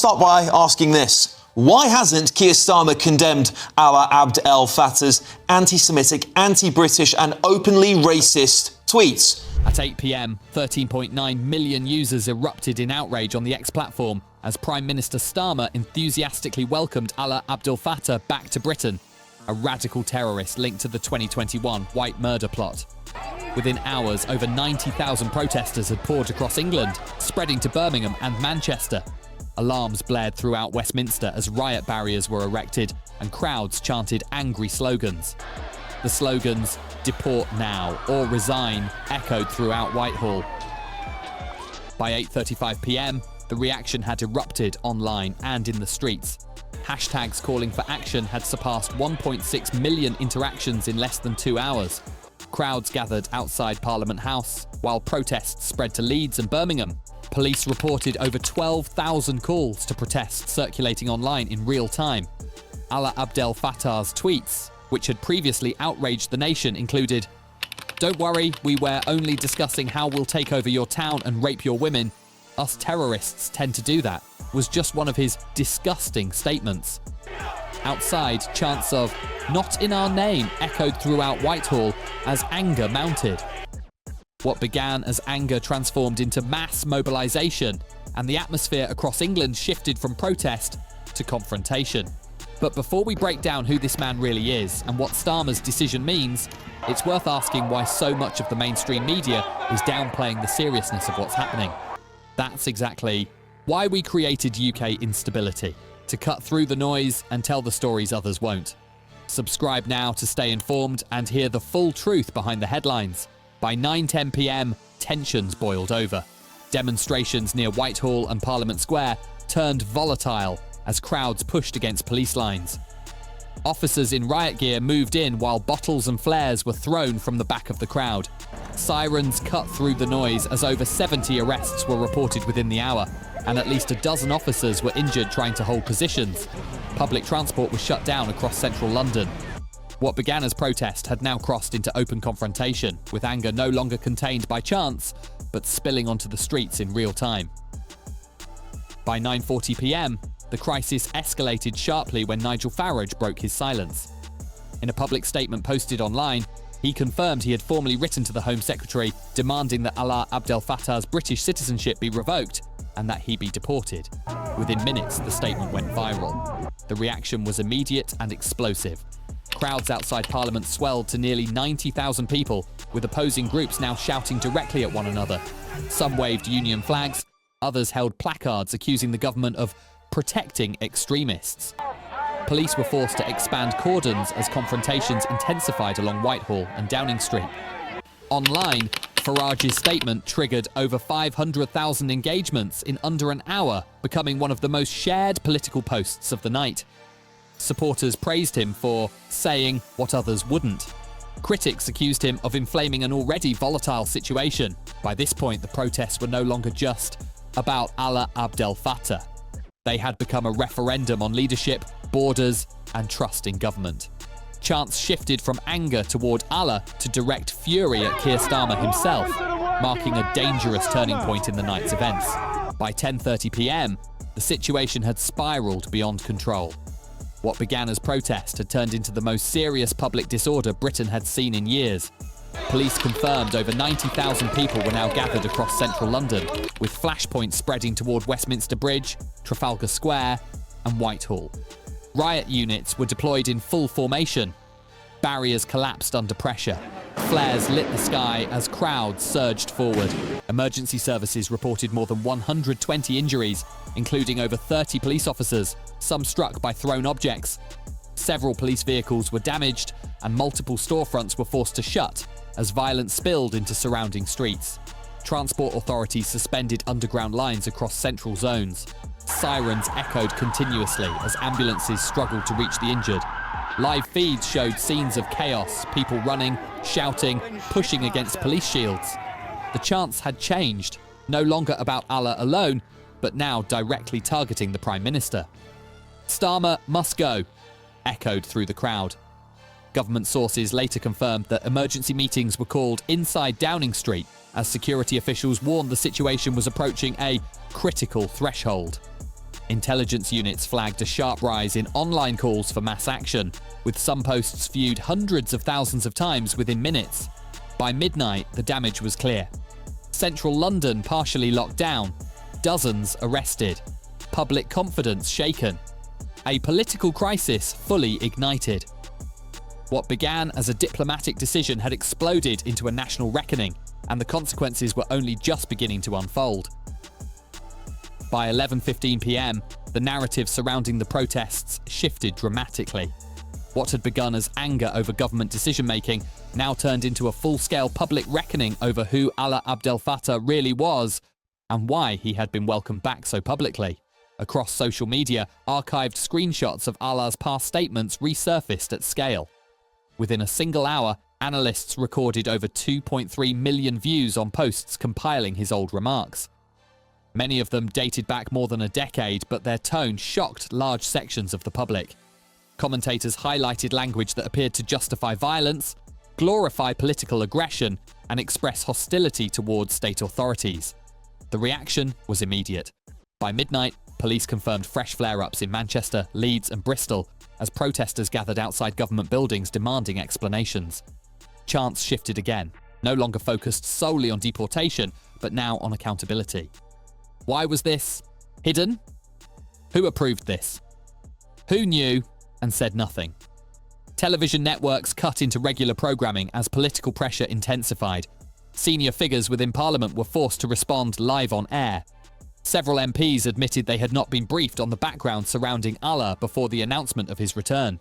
start by asking this. Why hasn't Keir Starmer condemned Alaa Abd el-Fattah's anti-Semitic, anti-British and openly racist tweets? At 8 p.m, 13.9 million users erupted in outrage on the X platform as Prime Minister Starmer enthusiastically welcomed Alaa Abd el-Fattah back to Britain, a radical terrorist linked to the 2021 White Murder plot. Within hours, over 90,000 protesters had poured across England, spreading to Birmingham and Manchester. Alarms blared throughout Westminster as riot barriers were erected and crowds chanted angry slogans. The slogans, "Deport now" or "Resign," echoed throughout Whitehall. By 8:35 p.m, the reaction had erupted online and in the streets. Hashtags calling for action had surpassed 1.6 million interactions in less than 2 hours. Crowds gathered outside Parliament House, while protests spread to Leeds and Birmingham. Police reported over 12,000 calls to protest circulating online in real time. Alaa Abd el-Fattah's tweets, which had previously outraged the nation, included, "Don't worry, we were only discussing how we'll take over your town and rape your women. Us terrorists tend to do that," was just one of his disgusting statements. Outside, chants of "Not in our name" echoed throughout Whitehall as anger mounted. What began as anger transformed into mass mobilisation, and the atmosphere across England shifted from protest to confrontation. But before we break down who this man really is and what Starmer's decision means, it's worth asking why so much of the mainstream media is downplaying the seriousness of what's happening. That's exactly why we created UK Instability, to cut through the noise and tell the stories others won't. Subscribe now to stay informed and hear the full truth behind the headlines. By 9:10 p.m, tensions boiled over. Demonstrations near Whitehall and Parliament Square turned volatile as crowds pushed against police lines. Officers in riot gear moved in while bottles and flares were thrown from the back of the crowd. Sirens cut through the noise as over 70 arrests were reported within the hour, and at least a dozen officers were injured trying to hold positions. Public transport was shut down across central London. What began as protest had now crossed into open confrontation, with anger no longer contained by chance, but spilling onto the streets in real time. By 9:40 p.m, the crisis escalated sharply when Nigel Farage broke his silence. In a public statement posted online, he confirmed he had formally written to the Home Secretary demanding that Alaa Abd el-Fattah's British citizenship be revoked and that he be deported. Within minutes, the statement went viral. The reaction was immediate and explosive. Crowds outside Parliament swelled to nearly 90,000 people, with opposing groups now shouting directly at one another. Some waved union flags, others held placards accusing the government of protecting extremists. Police were forced to expand cordons as confrontations intensified along Whitehall and Downing Street. Online, Farage's statement triggered over 500,000 engagements in under an hour, becoming one of the most shared political posts of the night. Supporters praised him for saying what others wouldn't. Critics accused him of inflaming an already volatile situation. By this point, the protests were no longer just about Alaa Abd el-Fattah. They had become a referendum on leadership, borders, and trust in government. Chants shifted from anger toward Alaa to direct fury at Keir Starmer himself, marking a dangerous turning point in the night's events. By 10:30 p.m, the situation had spiraled beyond control. What began as protest had turned into the most serious public disorder Britain had seen in years. Police confirmed over 90,000 people were now gathered across central London, with flashpoints spreading toward Westminster Bridge, Trafalgar Square, and Whitehall. Riot units were deployed in full formation. Barriers collapsed under pressure. Flares lit the sky as crowds surged forward. Emergency services reported more than 120 injuries, including over 30 police officers, some struck by thrown objects. Several police vehicles were damaged, and multiple storefronts were forced to shut as violence spilled into surrounding streets. Transport authorities suspended underground lines across central zones. Sirens echoed continuously as ambulances struggled to reach the injured. Live feeds showed scenes of chaos, people running, shouting, pushing against police shields. The chants had changed, no longer about Alaa alone, but now directly targeting the Prime Minister. "Starmer must go," echoed through the crowd. Government sources later confirmed that emergency meetings were called inside Downing Street as security officials warned the situation was approaching a critical threshold. Intelligence units flagged a sharp rise in online calls for mass action, with some posts viewed hundreds of thousands of times within minutes. By midnight, the damage was clear. Central London partially locked down, dozens arrested, public confidence shaken, a political crisis fully ignited. What began as a diplomatic decision had exploded into a national reckoning, and the consequences were only just beginning to unfold. By 11:15 p.m, the narrative surrounding the protests shifted dramatically. What had begun as anger over government decision-making now turned into a full-scale public reckoning over who Alaa Abd el-Fattah really was and why he had been welcomed back so publicly. Across social media, archived screenshots of Alaa's past statements resurfaced at scale. Within a single hour, analysts recorded over 2.3 million views on posts compiling his old remarks. Many of them dated back more than a decade, but their tone shocked large sections of the public. Commentators highlighted language that appeared to justify violence, glorify political aggression, and express hostility towards state authorities. The reaction was immediate. By midnight, police confirmed fresh flare-ups in Manchester, Leeds, and Bristol as protesters gathered outside government buildings demanding explanations. Chants shifted again, no longer focused solely on deportation, but now on accountability. Why was this hidden? Who approved this? Who knew and said nothing? Television networks cut into regular programming as political pressure intensified. Senior figures within Parliament were forced to respond live on air. Several MPs admitted they had not been briefed on the background surrounding Alaa before the announcement of his return.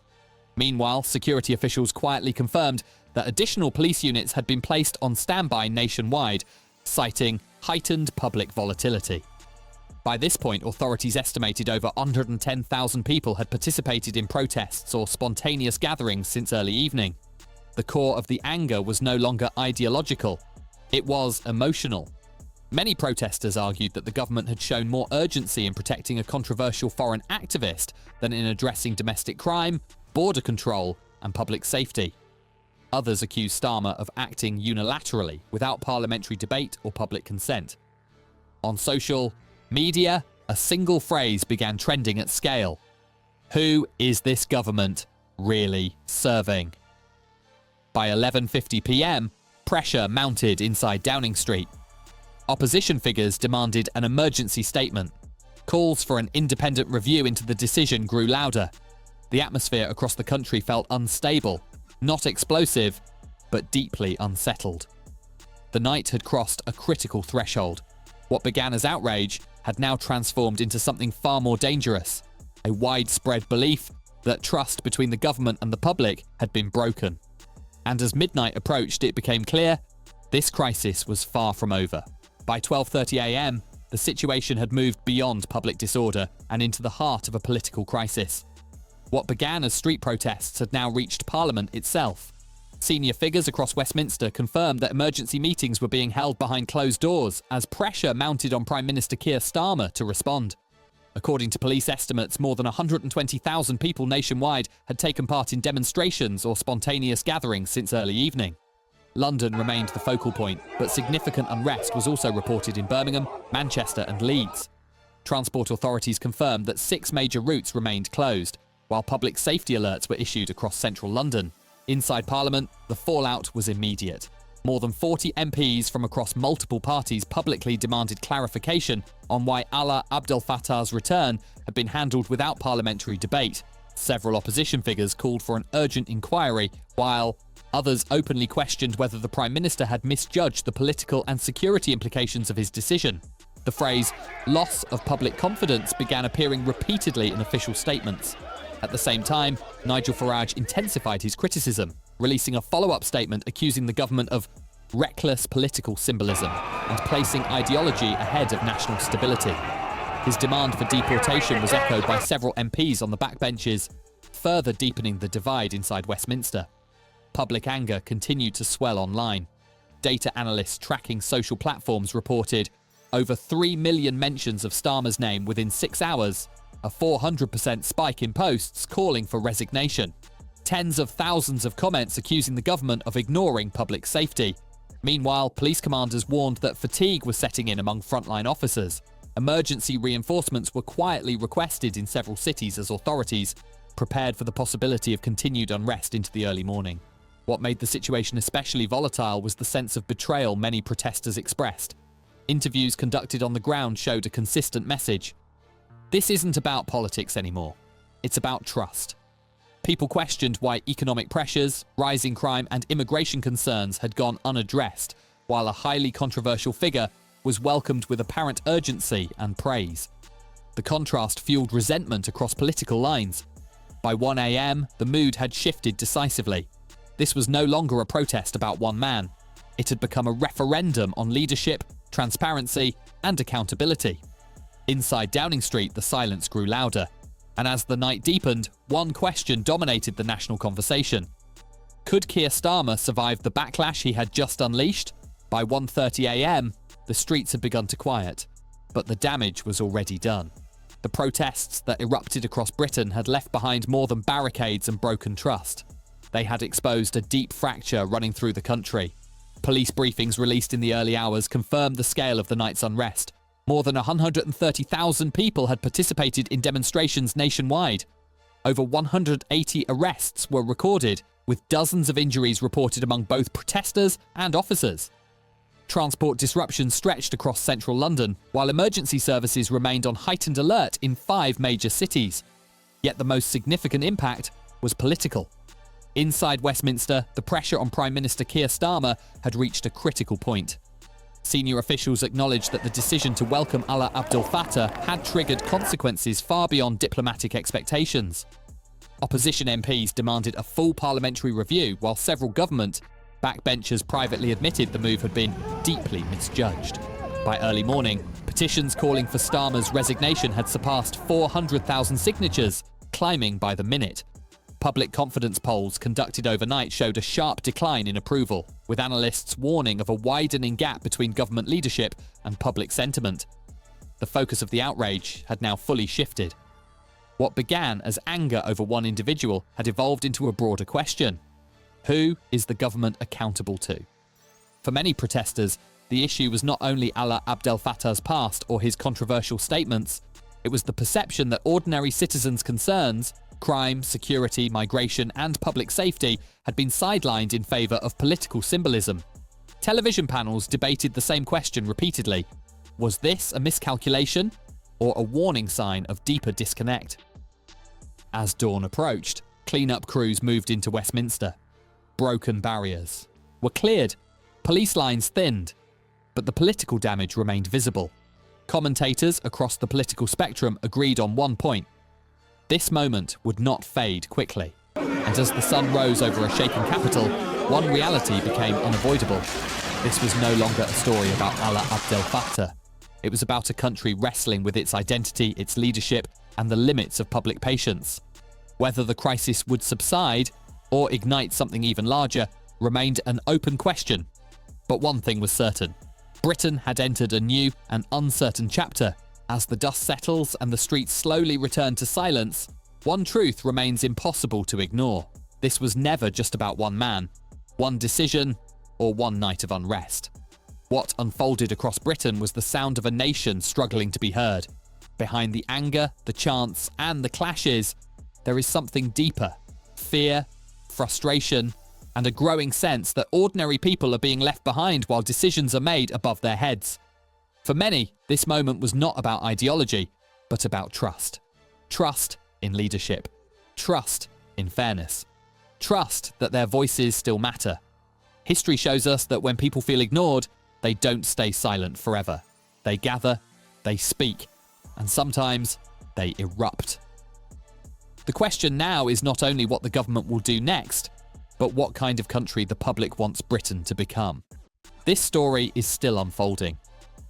Meanwhile, security officials quietly confirmed that additional police units had been placed on standby nationwide, citing heightened public volatility. By this point, authorities estimated over 110,000 people had participated in protests or spontaneous gatherings since early evening. The core of the anger was no longer ideological, it was emotional. Many protesters argued that the government had shown more urgency in protecting a controversial foreign activist than in addressing domestic crime, border control, and public safety. Others accused Starmer of acting unilaterally without parliamentary debate or public consent. On social media, a single phrase began trending at scale. Who is this government really serving? By 11:50 p.m, pressure mounted inside Downing Street. Opposition figures demanded an emergency statement. Calls for an independent review into the decision grew louder. The atmosphere across the country felt unstable, not explosive, but deeply unsettled. The night had crossed a critical threshold. What began as outrage had now transformed into something far more dangerous, a widespread belief that trust between the government and the public had been broken. And as midnight approached, it became clear this crisis was far from over. By 12:30 a.m, the situation had moved beyond public disorder and into the heart of a political crisis. What began as street protests had now reached Parliament itself. Senior figures across Westminster confirmed that emergency meetings were being held behind closed doors as pressure mounted on Prime Minister Keir Starmer to respond. According to police estimates, more than 120,000 people nationwide had taken part in demonstrations or spontaneous gatherings since early evening. London remained the focal point, but significant unrest was also reported in Birmingham, Manchester and Leeds. Transport authorities confirmed that 6 major routes remained closed, while public safety alerts were issued across central London. Inside Parliament, the fallout was immediate. More than 40 MPs from across multiple parties publicly demanded clarification on why Alaa Abd el-Fattah's return had been handled without parliamentary debate. Several opposition figures called for an urgent inquiry, while others openly questioned whether the Prime Minister had misjudged the political and security implications of his decision. The phrase, "loss of public confidence," began appearing repeatedly in official statements. At the same time, Nigel Farage intensified his criticism, releasing a follow-up statement accusing the government of reckless political symbolism and placing ideology ahead of national stability. His demand for deportation was echoed by several MPs on the backbenches, further deepening the divide inside Westminster. Public anger continued to swell online. Data analysts tracking social platforms reported over 3 million mentions of Starmer's name within 6 hours, a 400% spike in posts calling for resignation. Tens of thousands of comments accusing the government of ignoring public safety. Meanwhile, police commanders warned that fatigue was setting in among frontline officers. Emergency reinforcements were quietly requested in several cities as authorities prepared for the possibility of continued unrest into the early morning. What made the situation especially volatile was the sense of betrayal many protesters expressed. Interviews conducted on the ground showed a consistent message. This isn't about politics anymore. It's about trust. People questioned why economic pressures, rising crime, and immigration concerns had gone unaddressed, while a highly controversial figure was welcomed with apparent urgency and praise. The contrast fueled resentment across political lines. By 1 a.m., the mood had shifted decisively. This was no longer a protest about one man. It had become a referendum on leadership, transparency, and accountability. Inside Downing Street, the silence grew louder, and as the night deepened, one question dominated the national conversation. Could Keir Starmer survive the backlash he had just unleashed? By 1:30 a.m., the streets had begun to quiet, but the damage was already done. The protests that erupted across Britain had left behind more than barricades and broken trust. They had exposed a deep fracture running through the country. Police briefings released in the early hours confirmed the scale of the night's unrest. More than 130,000 people had participated in demonstrations nationwide. Over 180 arrests were recorded, with dozens of injuries reported among both protesters and officers. Transport disruptions stretched across central London, while emergency services remained on heightened alert in 5 major cities. Yet the most significant impact was political. Inside Westminster, the pressure on Prime Minister Keir Starmer had reached a critical point. Senior officials acknowledged that the decision to welcome Alaa Abd el-Fattah had triggered consequences far beyond diplomatic expectations. Opposition MPs demanded a full parliamentary review, while several government backbenchers privately admitted the move had been deeply misjudged. By early morning, petitions calling for Starmer's resignation had surpassed 400,000 signatures, climbing by the minute. Public confidence polls conducted overnight showed a sharp decline in approval, with analysts warning of a widening gap between government leadership and public sentiment. The focus of the outrage had now fully shifted. What began as anger over one individual had evolved into a broader question. Who is the government accountable to? For many protesters, the issue was not only Alaa Abd el-Fattah's past or his controversial statements, it was the perception that ordinary citizens' concerns, crime, security, migration, and public safety, had been sidelined in favour of political symbolism. Television panels debated the same question repeatedly. Was this a miscalculation or a warning sign of deeper disconnect? As dawn approached, clean-up crews moved into Westminster. Broken barriers were cleared, police lines thinned, but the political damage remained visible. Commentators across the political spectrum agreed on one point. This moment would not fade quickly. And as the sun rose over a shaken capital, one reality became unavoidable. This was no longer a story about Alaa Abd el-Fattah. It was about a country wrestling with its identity, its leadership, and the limits of public patience. Whether the crisis would subside or ignite something even larger remained an open question. But one thing was certain. Britain had entered a new and uncertain chapter. As the dust settles and the streets slowly return to silence, one truth remains impossible to ignore. This was never just about one man, one decision, or one night of unrest. What unfolded across Britain was the sound of a nation struggling to be heard. Behind the anger, the chants, and the clashes, there is something deeper. Fear, frustration, and a growing sense that ordinary people are being left behind while decisions are made above their heads. For many, this moment was not about ideology, but about trust. Trust in leadership. Trust in fairness. Trust that their voices still matter. History shows us that when people feel ignored, they don't stay silent forever. They gather, they speak, and sometimes they erupt. The question now is not only what the government will do next, but what kind of country the public wants Britain to become. This story is still unfolding,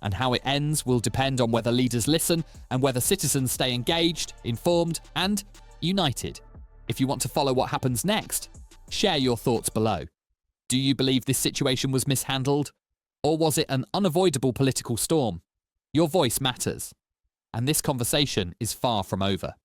and how it ends will depend on whether leaders listen and whether citizens stay engaged, informed, and united. If you want to follow what happens next, share your thoughts below. Do you believe this situation was mishandled? Or was it an unavoidable political storm? Your voice matters, and this conversation is far from over.